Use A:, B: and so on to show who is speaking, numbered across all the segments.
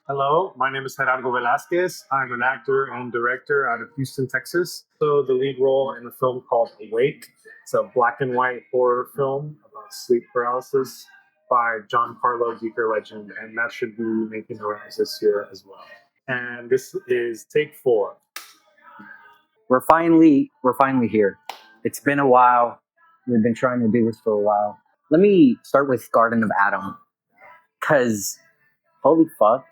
A: Hello, my name is Gerardo Velasquez. I'm an actor and director out of Houston, Texas. So the lead role in a film called Awake. It's a black and white horror film about sleep paralysis by John Carlo Geeker legend, and that should be making the rounds this year as well. And this is take four.
B: We're finally here. It's been a while. We've been trying to do this for a while. Let me start with Garden of Adam, cause holy fuck,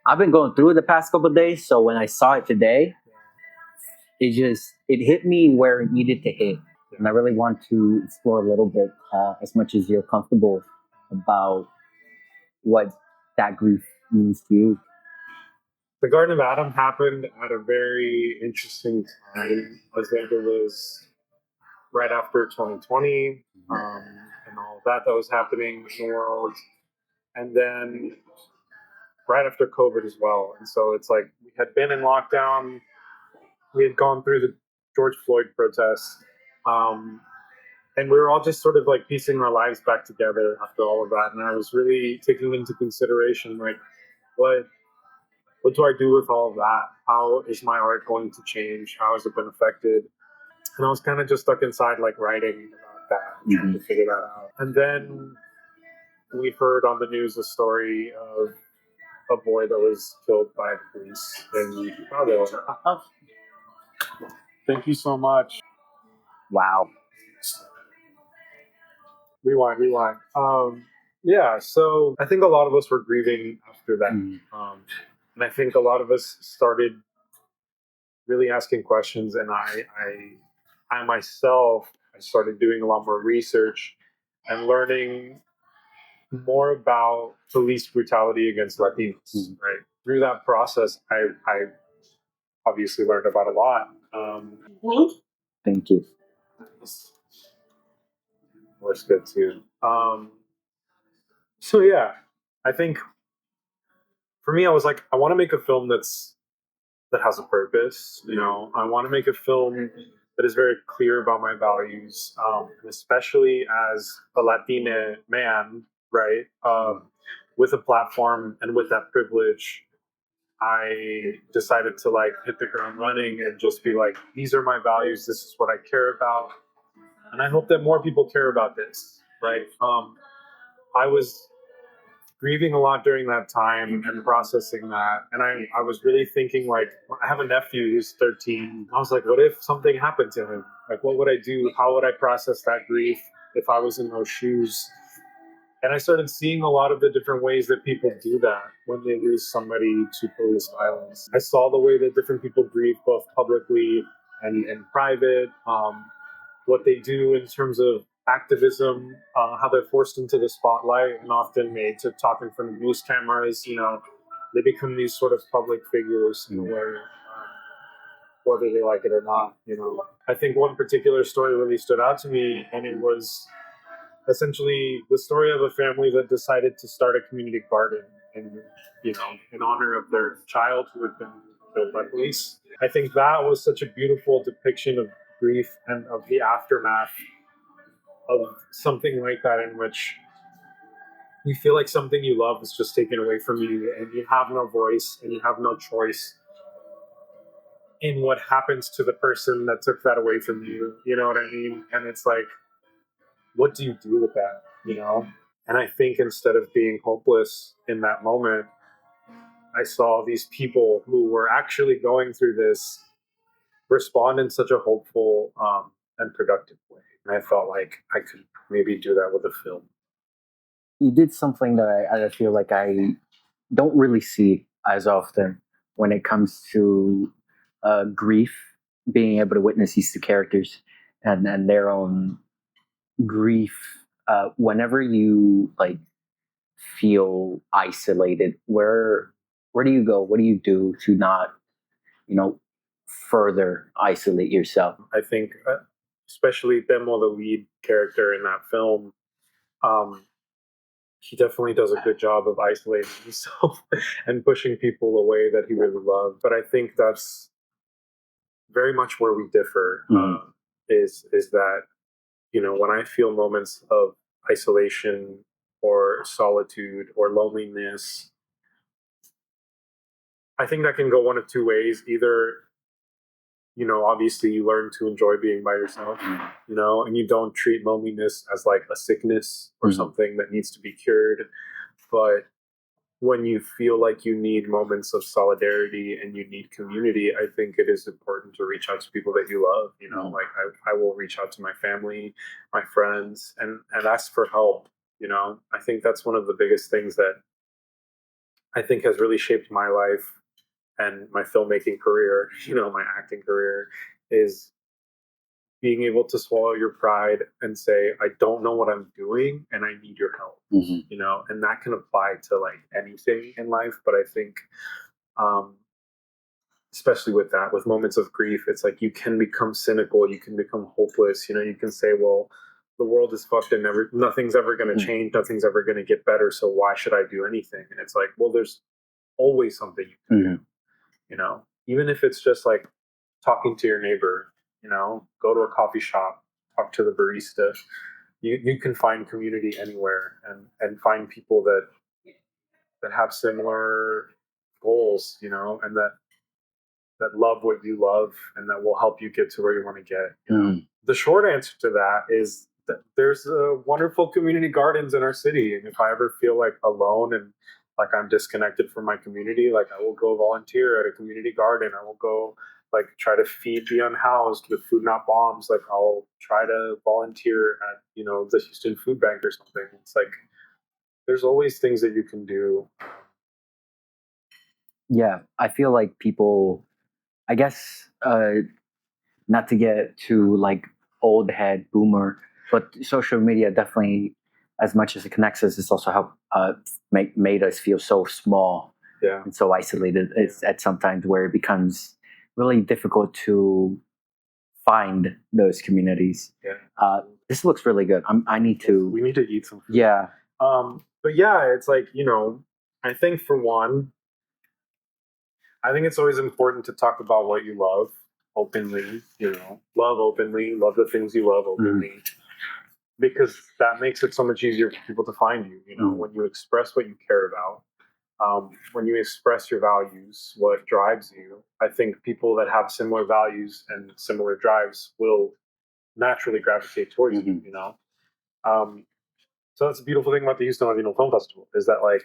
B: I've been going through it the past couple of days. So when I saw it today, it hit me where it needed to hit, and I really want to explore a little bit, as much as you're comfortable, about what that grief means to you.
A: The Garden of Adam happened at a very interesting time. I think it was right after 2020 and all of that was happening in the world. And then right after COVID as well. And so it's like we had been in lockdown. We had gone through the George Floyd protests. Um, and we were all just sort of like piecing our lives back together after all of that. And I was really taking into consideration like what what do I do with all of that? How is my art going to change? How has it been affected? And I was kind of just stuck inside like writing about that, trying to figure that out. And then we heard on the news a story of a boy that was killed by the police in Chicago. Thank you so much.
B: Wow.
A: Rewind. Yeah, so I think a lot of us were grieving after that.
B: Mm.
A: And I think a lot of us started really asking questions. And I myself, I started doing a lot more research and learning more about police brutality against Latinos, right? Through that process, I obviously learned about a lot.
B: Thank you.
A: Was good too. So yeah, I think for me, I was like, I want to make a film that has a purpose. You know, I want to make a film that is very clear about my values, and especially as a Latina man, right? With a platform and with that privilege, I decided to like hit the ground running and just be like, these are my values. This is what I care about, and I hope that more people care about this, right? I was grieving a lot during that time and processing that. And I was really thinking like, I have a nephew who's 13. I was like, what if something happened to him? Like, what would I do? How would I process that grief if I was in those shoes? And I started seeing a lot of the different ways that people do that when they lose somebody to police violence. I saw the way that different people grieve both publicly and in private, what they do in terms of activism, how they're forced into the spotlight and often made to talk in front of news cameras. You know, they become these sort of public figures where, whether they like it or not. You know, I think one particular story really stood out to me, and it was essentially the story of a family that decided to start a community garden in, in honor of their child who had been killed by police. I think that was such a beautiful depiction of grief and of the aftermath of something like that, in which you feel like something you love is just taken away from you and you have no voice and you have no choice in what happens to the person that took that away from you. You know what I mean? And it's like, what do you do with that? You know? And I think instead of being hopeless in that moment, I saw these people who were actually going through this respond in such a hopeful and productive way. And I felt like I could maybe do that with a film.
B: You did something that I feel like I don't really see as often when it comes to grief, being able to witness these two characters and their own grief. Whenever you like feel isolated, where do you go? What do you do to not, you know, further isolate yourself?
A: I think, especially Temo, the lead character in that film, um, he definitely does a good job of isolating himself and pushing people away that he really loved. But I think that's very much where we differ. Is that, when I feel moments of isolation or solitude or loneliness, I think that can go one of two ways. Either, obviously you learn to enjoy being by yourself, and you don't treat loneliness as like a sickness or something that needs to be cured. But when you feel like you need moments of solidarity and you need community, I think it is important to reach out to people that you love. Like I will reach out to my family, my friends, and ask for help. I think that's one of the biggest things that I think has really shaped my life and my filmmaking career, my acting career, is being able to swallow your pride and say, I don't know what I'm doing and I need your help. And that can apply to like anything in life. But I think, um, especially with that, with moments of grief, it's like you can become cynical, you can become hopeless. You can say, well, the world is fucked and nothing's ever going to change, nothing's ever going to get better. So why should I do anything? And it's like, well, there's always something you can do. Even if it's just like talking to your neighbor, go to a coffee shop, talk to the barista. You can find community anywhere and find people that have similar goals, and that love what you love and that will help you get to where you want to get. The short answer to that is that there's wonderful community gardens in our city. And if I ever feel like alone and like I'm disconnected from my community, like I will go volunteer at a community garden. I will go like try to feed the unhoused with Food Not Bombs. Like I'll try to volunteer at, the Houston Food Bank or something. It's like there's always things that you can do.
B: Yeah, I feel like people, I guess, not to get too like old head boomer, but social media definitely, as much as it connects us, it's also helped made us feel so small and so isolated. It's at sometimes where it becomes really difficult to find those communities. This looks really good. I need to.
A: We need to eat some food.
B: Yeah.
A: But yeah, it's like, I think for one, I think it's always important to talk about what you love openly, love openly, love the things you love openly, because that makes it so much easier for people to find you, when you express what you care about, when you express your values, what drives you. I think people that have similar values and similar drives will naturally gravitate towards you, So that's a beautiful thing about the Houston Latino Film Festival is that like,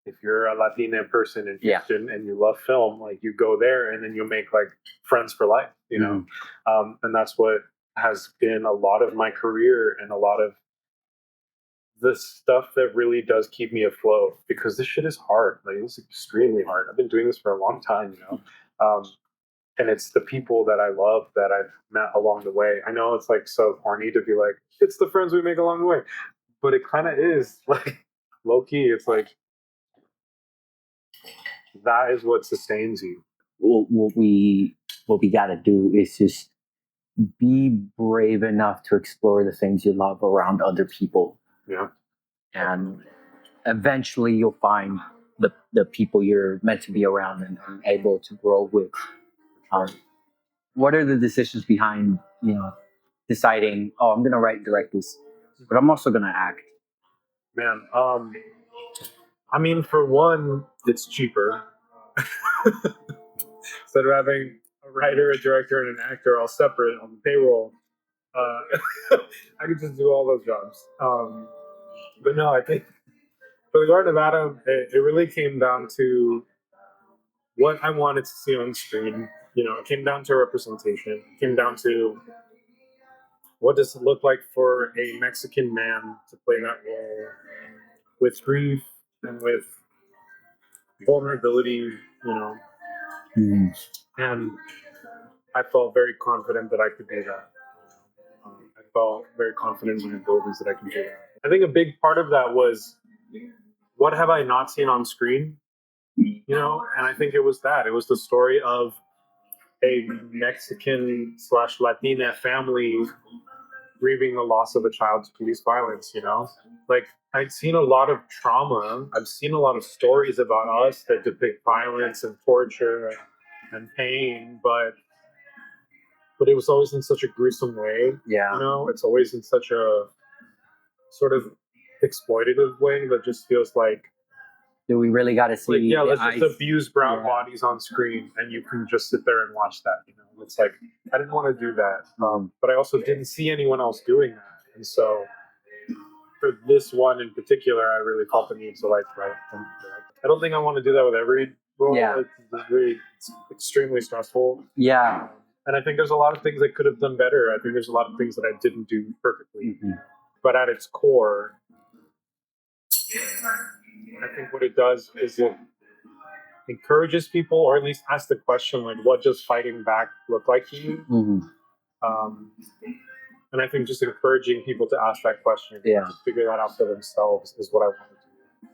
A: if you're a Latina person in Houston and you love film, like you go there and then you'll make like friends for life, and that's what has been a lot of my career and a lot of the stuff that really does keep me afloat, because this shit is hard. Like it's extremely hard. I've been doing this for a long time, and it's the people that I love that I've met along the way. I know it's like so corny to be like, it's the friends we make along the way, but it kind of is like low key. It's like, that is what sustains you.
B: What we got to do is just be brave enough to explore the things you love around other people.
A: Yeah.
B: And eventually you'll find the people you're meant to be around and able to grow with. What are the decisions behind, deciding, oh, I'm going to write and direct this, but I'm also going to act?
A: Man, I mean, for one, it's cheaper. Instead of having a writer, a director, and an actor all separate on the payroll, I could just do all those jobs. But no, I think for the Garden of Adam, it really came down to what I wanted to see on screen. It came down to representation. It came down to what does it look like for a Mexican man to play that role with grief and with vulnerability, and I felt very confident that I could do that. I felt very confident in my abilities that I can do that. I think a big part of that was, what have I not seen on screen? And I think it was that. It was the story of a Mexican / Latina family grieving the loss of a child to police violence, Like, I'd seen a lot of trauma. I've seen a lot of stories about us that depict violence and torture and pain, but it was always in such a gruesome way. It's always in such a sort of exploitative way that just feels like
B: Do we really got to see?
A: Like, yeah,
B: the
A: let's
B: eyes?
A: just abuse brown
B: Yeah.
A: bodies on screen, and you can just sit there and watch that. You know, it's like I didn't want to do that, but I also didn't see anyone else doing that, and so for this one in particular, I really felt the need to like write. I don't think I want to do that with every role.
B: Yeah.
A: It's extremely stressful.
B: Yeah.
A: And I think there's a lot of things I could have done better. I think there's a lot of things that I didn't do perfectly.
B: Mm-hmm.
A: But at its core, I think what it does is it encourages people, or at least asks the question, like, what does fighting back look like to you?
B: Mm-hmm.
A: And I think just encouraging people to ask that question,
B: Yeah.
A: to figure that out for themselves, is what I want to do.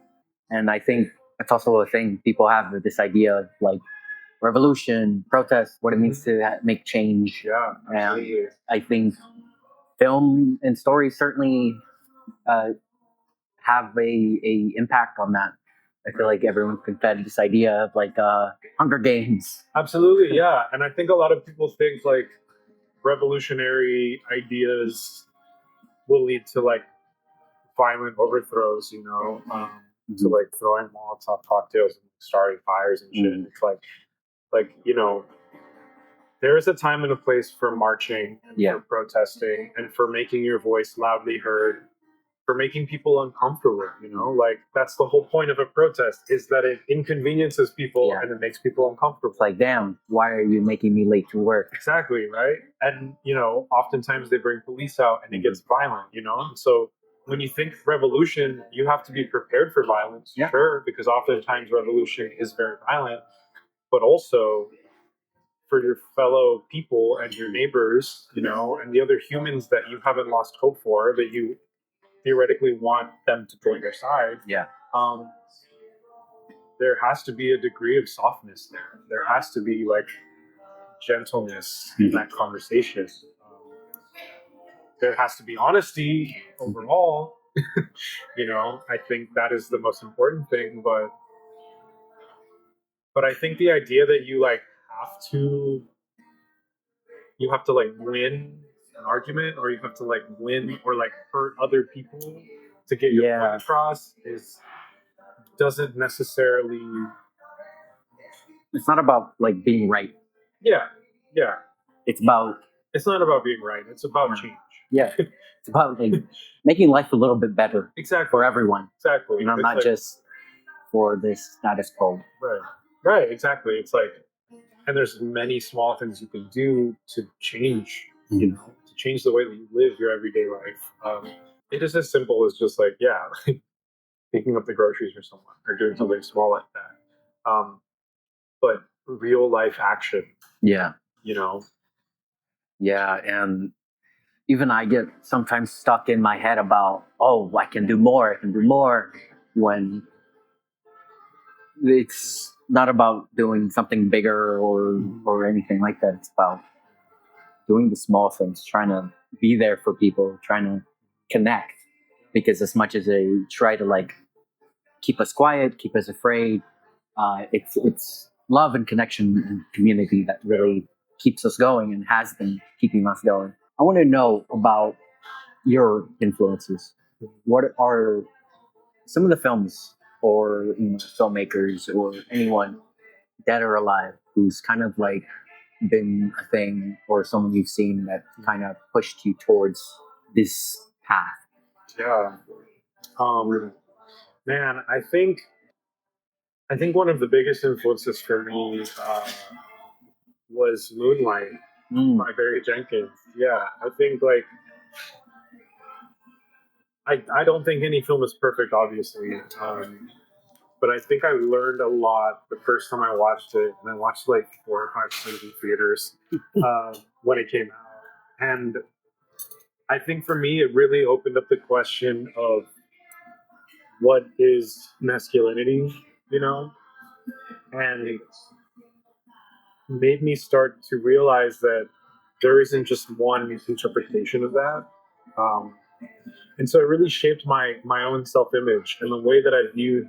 B: And I think that's also a thing people have with this idea of like revolution, protest, what it means to make change.
A: Yeah, absolutely.
B: And I think film and stories certainly have a impact on that. I feel like everyone's been fed this idea of like Hunger Games.
A: Absolutely, yeah. And I think a lot of people think like revolutionary ideas will lead to like violent overthrows, you know, to like throwing Molotov cocktails and starting fires and shit. It's like, you know, there is a time and a place for marching, and for protesting, and for making your voice loudly heard, for making people uncomfortable, you know, like that's the whole point of a protest, is that it inconveniences people and it makes people uncomfortable.
B: It's like, damn, why are you making me late to work?
A: Exactly, right? And, you know, oftentimes they bring police out and it gets violent, you know? And so when you think revolution, you have to be prepared for violence, sure, because oftentimes revolution is very violent, but also for your fellow people and your neighbors, you know, and the other humans that you haven't lost hope for, that you theoretically want them to join your side.
B: Yeah.
A: There has to be a degree of softness there. There has to be like gentleness in that conversation. There has to be honesty overall. You know, I think that is the most important thing. But I think the idea that you have to like win an argument, or you have to like win or like hurt other people to get your point across doesn't necessarily.
B: It's not about like being right.
A: Yeah.
B: It's about.
A: It's not about being right. It's about change.
B: Yeah. It's about like making life a little bit better.
A: Exactly.
B: For everyone.
A: Exactly.
B: You know, not like, just for this status quo.
A: Right. Exactly. It's like, and there's many small things you can do to change, you know, to change the way that you live your everyday life. It is as simple as just like, picking up the groceries for someone, or doing something small like that. But real life action.
B: Yeah.
A: You know?
B: Yeah. And even I get sometimes stuck in my head about, oh, I can do more, when it's not about doing something bigger or anything like that. It's about doing the small things, trying to be there for people, trying to connect. Because as much as they try to like keep us quiet, keep us afraid, it's love and connection and community that really keeps us going and has been keeping us going. I want to know about your influences. What are some of the films or filmmakers or anyone dead or alive who's kind of like been a thing, or someone you've seen that kind of pushed you towards this path?
A: Yeah. Man, I think one of the biggest influences for me was Moonlight by Barry Jenkins. Yeah, I think like I don't think any film is perfect, obviously, but I think I learned a lot the first time I watched it, and I watched like 4 or 5 times in theaters when it came out, and I think for me it really opened up the question of what is masculinity, you know, and made me start to realize that there isn't just one interpretation of that. Um, and so it really shaped my own self-image and the way that I viewed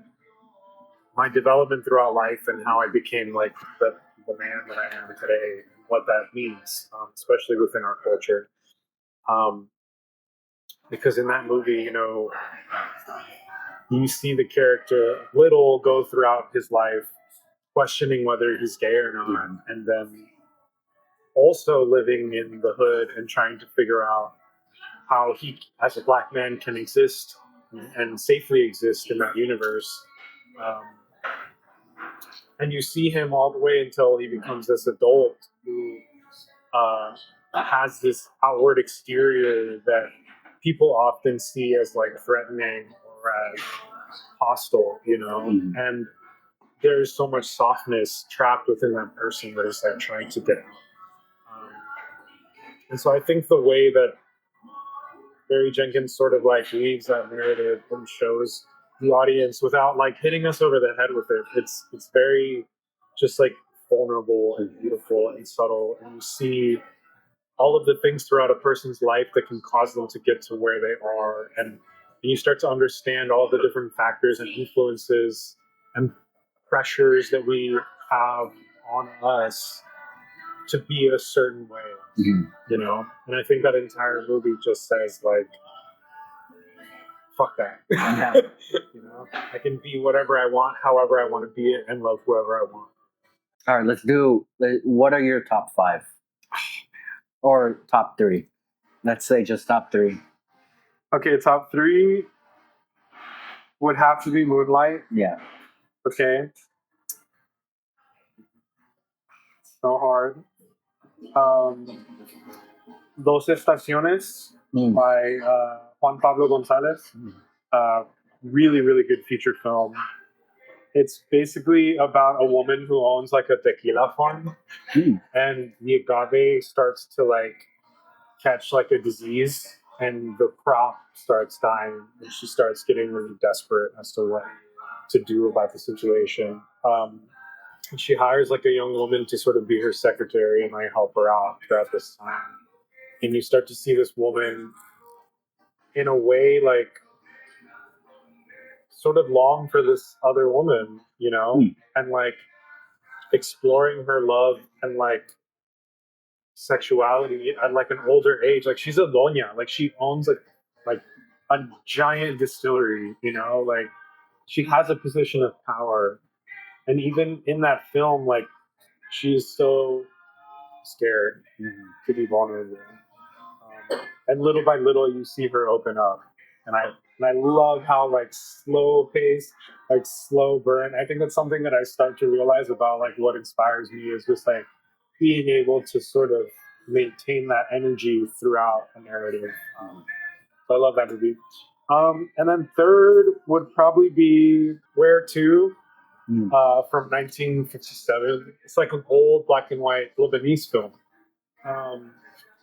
A: my development throughout life, and how I became like the man that I am today, and what that means, especially within our culture. Because in that movie, you know, you see the character Little go throughout his life questioning whether he's gay or not, and then also living in the hood and trying to figure out how he, as a black man, can exist and safely exist in that universe. Um, and you see him all the way until he becomes this adult who has this outward exterior that people often see as like threatening or as hostile, you know. And there's so much softness trapped within that person that is like trying to get out. And so I think the way that Barry Jenkins sort of like weaves that narrative and shows the audience without like hitting us over the head with it. It's very just like vulnerable and beautiful and subtle, and you see all of the things throughout a person's life that can cause them to get to where they are, and you start to understand all the different factors and influences and pressures that we have on us to be a certain way, you know. And I think that entire movie just says like, fuck that. You know, I can be whatever I want, however I want to be it, and love whoever I want.
B: All right, let's do. What are your top 5 or top 3? Let's say just top 3.
A: Okay, top 3 would have to be Moonlight.
B: Yeah.
A: Okay. So hard. Dos Estaciones by Juan Pablo Gonzalez. Really, really good feature film. It's basically about a woman who owns like a tequila farm, and the agave starts to like catch like a disease, and the crop starts dying, and she starts getting really desperate as to what to do about the situation. And she hires like a young woman to sort of be her secretary and like help her out throughout this time. And you start to see this woman in a way like sort of long for this other woman, you know, and like exploring her love and like sexuality at like an older age. Like she's a doña, like she owns like a giant distillery, you know, like she has a position of power. And even in that film, like she's so scared to be vulnerable. And little by little, you see her open up. And I love how like slow pace, like slow burn. I think that's something that I start to realize about like what inspires me is just like being able to sort of maintain that energy throughout a narrative. So I love that movie. And then third would probably be Where To from 1957. It's like an old black and white Lebanese film.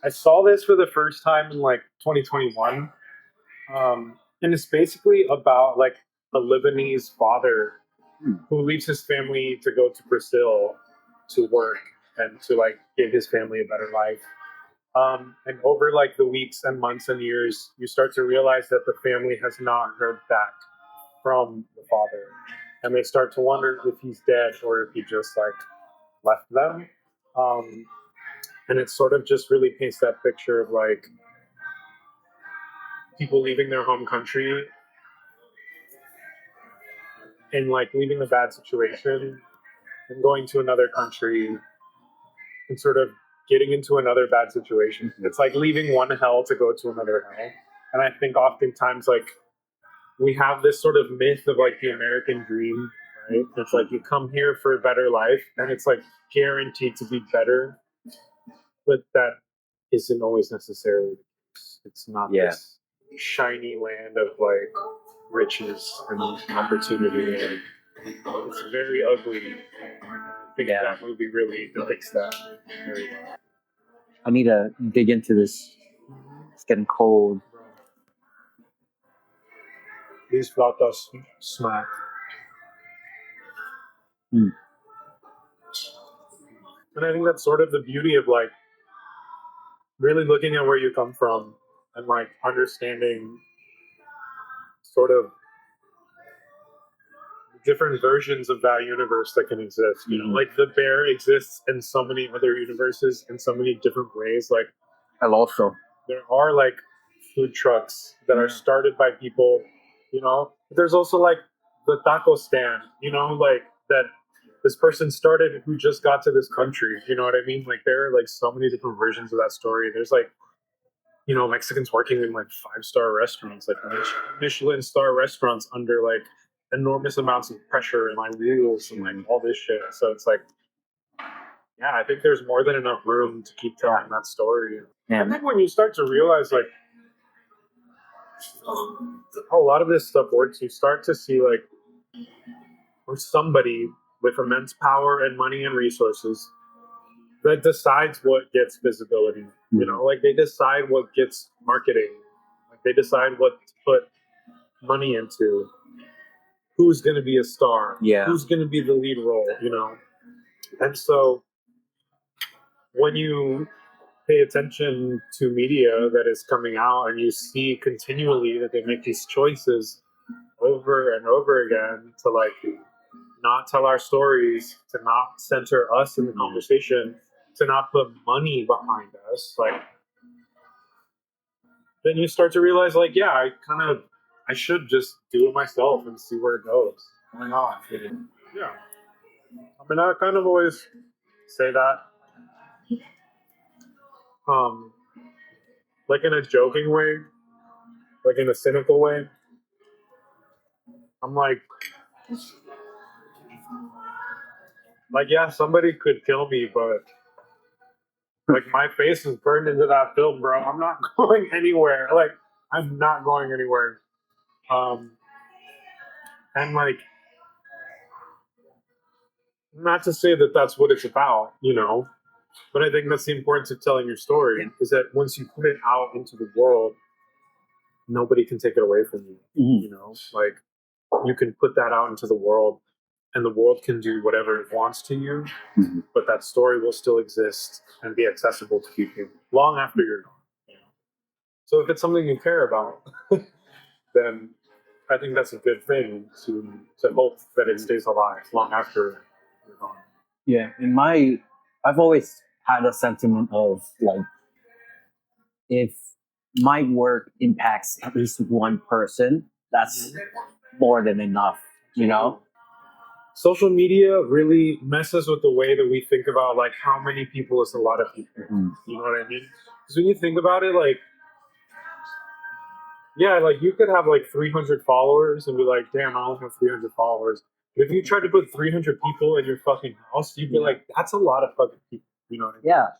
A: I saw this for the first time in like 2021. And it's basically about like a Lebanese father who leaves his family to go to Brazil to work and to like give his family a better life. And over like the weeks and months and years, you start to realize that the family has not heard back from the father. And they start to wonder if he's dead or if he just like left them. And it sort of just really paints that picture of like people leaving their home country and like leaving a bad situation and going to another country and sort of getting into another bad situation. It's like leaving one hell to go to another hell. And I think oftentimes like we have this sort of myth of like the American dream, right? It's like you come here for a better life and it's like guaranteed to be better. But that isn't always necessarily the case. It's not this shiny land of like riches and opportunity. It's very ugly. I think that movie really depicts that very well.
B: I need to dig into this. It's getting cold.
A: These flautas smack. And I think that's sort of the beauty of like really looking at where you come from and like understanding sort of different versions of that universe that can exist. You know, like the bear exists in so many other universes in so many different ways. Like,
B: and also
A: there are like food trucks that are started by people, you know, There's also like the taco stand, like that this person started who just got to this country. You know what I mean? Like there are like so many different versions of that story. There's like, Mexicans working in like 5-star restaurants, like Michelin star restaurants under like enormous amounts of pressure and like rules and like all this shit. So it's like, yeah, I think there's more than enough room to keep telling that story.
B: Yeah.
A: I think when you start to realize like how a lot of this stuff works, you start to see like or somebody with immense power and money and resources that decides what gets visibility. Like they decide what gets marketing. Like they decide what to put money into. Who's going to be a star?
B: Yeah.
A: Who's going to be the lead role? And so when you pay attention to media that is coming out and you see continually that they make these choices over and over again to like not tell our stories, to not center us in the conversation, to not put money behind us, like then you start to realize like, yeah, I should just do it myself and see where it goes. Why not? Yeah. I mean, I kind of always say that like in a joking way, like in a cynical way. I'm like, yeah, somebody could kill me, but like my face is burned into that film, bro. I'm not going anywhere. Like, I'm not going anywhere. And like, not to say that that's what it's about, but I think that's the importance of telling your story is that once you put it out into the world, nobody can take it away from you. Like you can put that out into the world and the world can do whatever it wants to you, but that story will still exist and be accessible to people long after you're gone. So if it's something you care about, then I think that's a good thing to hope that it stays alive long after you're gone.
B: Yeah, I've always had a sentiment of like, if my work impacts at least one person, that's more than enough,
A: Social media really messes with the way that we think about like how many people is a lot of people. You know what I mean? Because when you think about it, like, yeah, like you could have like 300 followers and be like, damn, I only have 300 followers. But if you tried to put 300 people in your fucking house, you'd be like, that's a lot of fucking people. You know what I mean?
B: Yeah.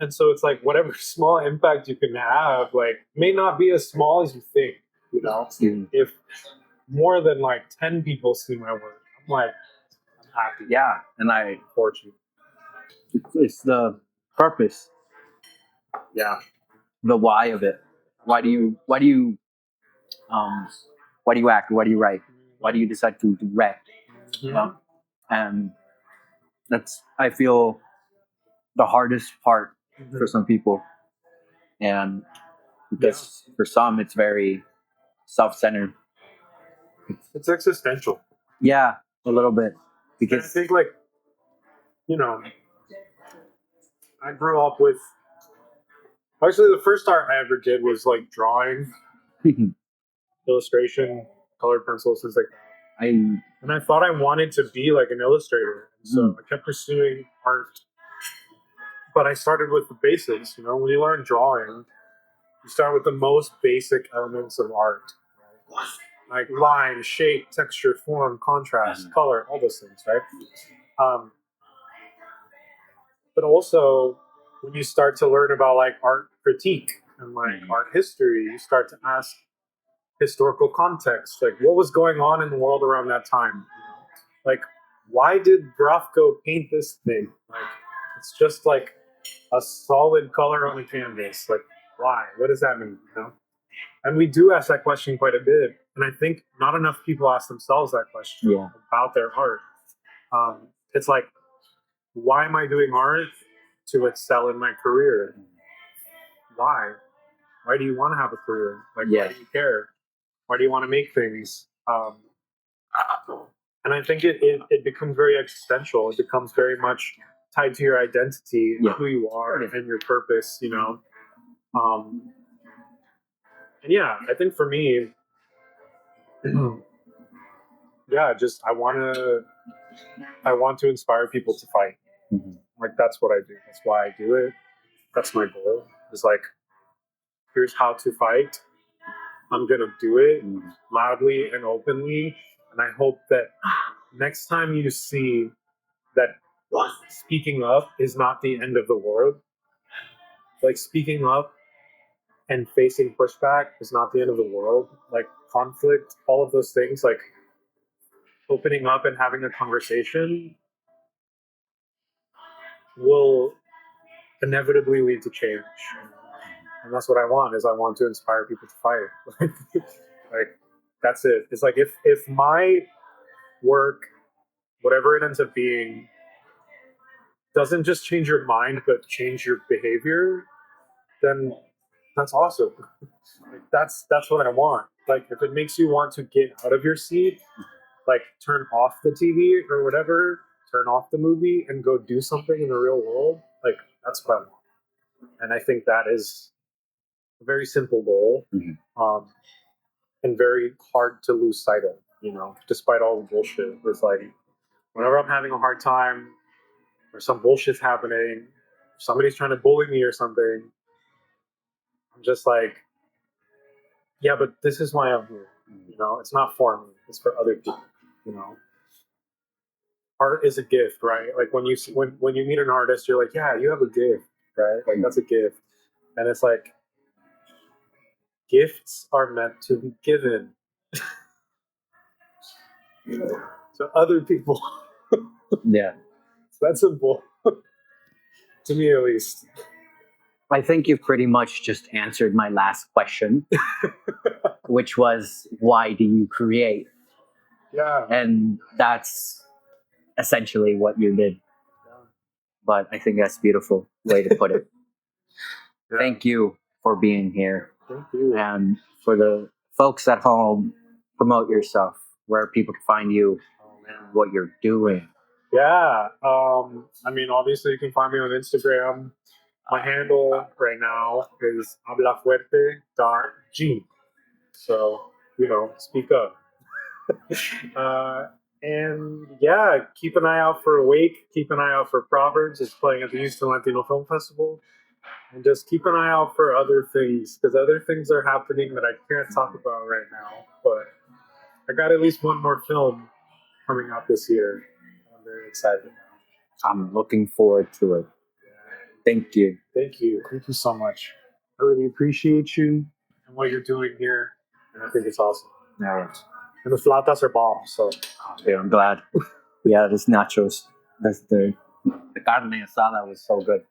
A: And so it's like whatever small impact you can have, like, may not be as small as you think. If more than like 10 people see my work, I'm like, I'm happy.
B: Yeah, and
A: Fortunate.
B: it's the purpose.
A: Yeah.
B: The why of it. Why do you act? Why do you write? Why do you decide to direct? And that's, I feel, the hardest part for some people. And because for some it's very self-centered.
A: It's existential.
B: Yeah, a little bit. Because
A: I think like, I grew up with, actually the first art I ever did was like drawing, illustration, colored pencils, things like that. And I thought I wanted to be like an illustrator. So I kept pursuing art. But I started with the basics. When you learn drawing, you start with the most basic elements of art. Right? Like line, shape, texture, form, contrast, color, all those things, right? But also, when you start to learn about like art critique and like art history, you start to ask historical context, like what was going on in the world around that time. Like, why did Rothko paint this thing? Like, it's just like a solid color on a canvas. Like, why? What does that mean? And we do ask that question quite a bit. And I think not enough people ask themselves that question about their art. It's like, why am I doing art? To excel in my career. Why? Why do you want to have a career? Like, why do you care? Why do you want to make things? And I think it becomes very existential. It becomes very much tied to your identity and who you are and your purpose, And yeah, I think for me, Yeah, just I want to inspire people to fight.
B: Mhm.
A: Like that's what I do. That's why I do it. That's my goal. It's like here's how to fight. I'm gonna do it
B: Mhm.
A: loudly and openly, and I hope that next time you see that speaking up is not the end of the world. Like speaking up and facing pushback is not the end of the world. Like conflict, all of those things, like opening up and having a conversation will inevitably lead to change. And that's what I want is I want to inspire people to fight. Like that's it. It's like if my work, whatever it ends up being, doesn't just change your mind but change your behavior, then that's awesome. Like, that's what I want. Like if it makes you want to get out of your seat, like turn off the TV or whatever, turn off the movie and go do something in the real world, like that's what I want. And I think that is a very simple goal,
B: Mhm.
A: and very hard to lose sight of. Despite all the bullshit, it's like whenever I'm having a hard time or some bullshit's happening, somebody's trying to bully me or something, I'm just like, yeah, but this is why I'm here. It's not for me; it's for other people. You know, art is a gift, right? Like when you meet an artist, you're like, yeah, you have a gift, right? Like that's a gift, and it's like gifts are meant to be given to other people.
B: Yeah.
A: It's that simple, to me at least.
B: I think you've pretty much just answered my last question, which was, why do you create?
A: Yeah.
B: And that's essentially what you did. But I think that's a beautiful way to put it.
A: Yeah.
B: Thank you for being here.
A: Thank you.
B: And for the folks at home, promote yourself, where people can find you, what you're doing.
A: Yeah. I mean, obviously, you can find me on Instagram. My handle right now is hablafuerte.g. So, speak up. And yeah, keep an eye out for Awake. Keep an eye out for Proverbs. It's playing at the Houston Latino Film Festival. And just keep an eye out for other things, because other things are happening that I can't talk about right now. But I got at least one more film coming out this year. I'm very excited.
B: I'm looking forward to it. Thank you.
A: Thank you. Thank you so much. I really appreciate you and what you're doing here. And I think it's awesome.
B: Yeah.
A: And the flautas are bomb. So
B: Yeah, I'm glad. Yeah, this nachos. That's the carne asada was so good.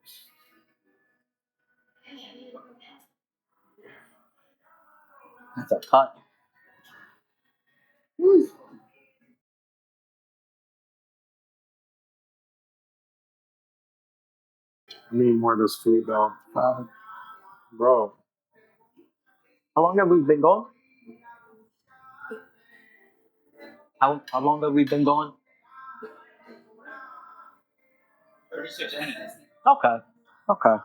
B: That's a cut.
A: I need more of this food though. Bro.
B: How long have we been going? How long have we been going?
C: 36 minutes.
B: Okay. Okay.